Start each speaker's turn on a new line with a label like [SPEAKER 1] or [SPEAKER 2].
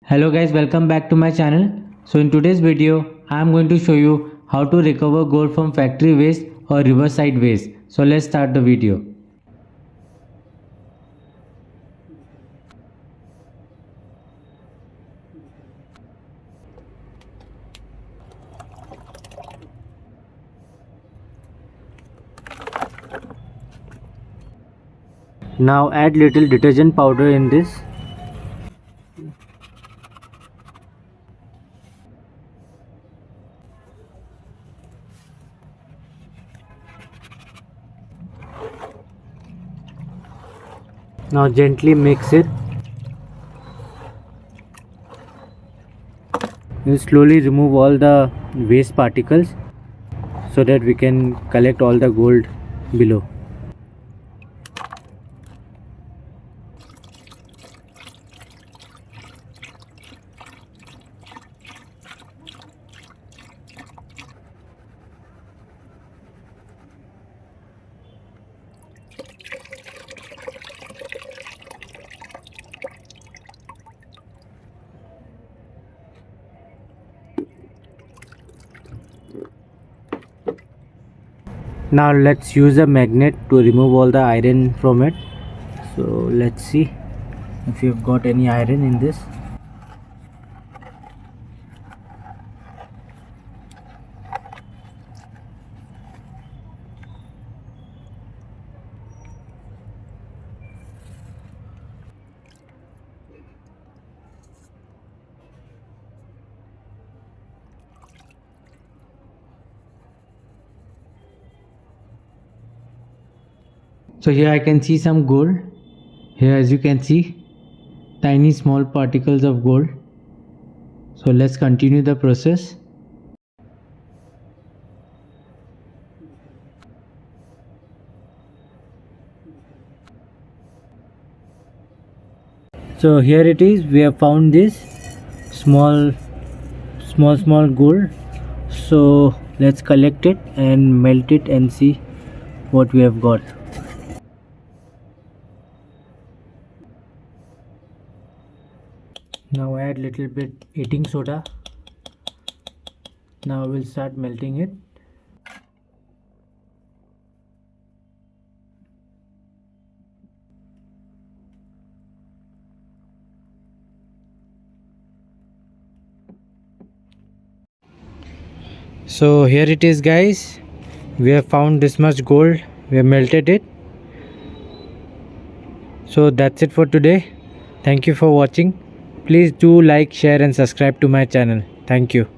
[SPEAKER 1] Hello guys, welcome back to my channel. So in today's video I am going to show you how to recover gold from factory waste or riverside waste. So let's start the video. Now add little detergent powder in this. Now gently mix it. We'll slowly remove all the waste particles so that we can collect all the gold below. Now let's use a magnet to remove all the iron from it. So let's see if you've got any iron in this. So here I can see some gold. Here as you can see tiny small particles of gold. So let's continue the process. So here it is, we have found this small gold. So let's collect it and melt it and see what we have got. Now add little bit eating soda. Now we'll start melting it. So here it is guys, we have found this much gold, we have melted it. So that's it for today. Thank you for watching. Please do like, share and subscribe to my channel. Thank you.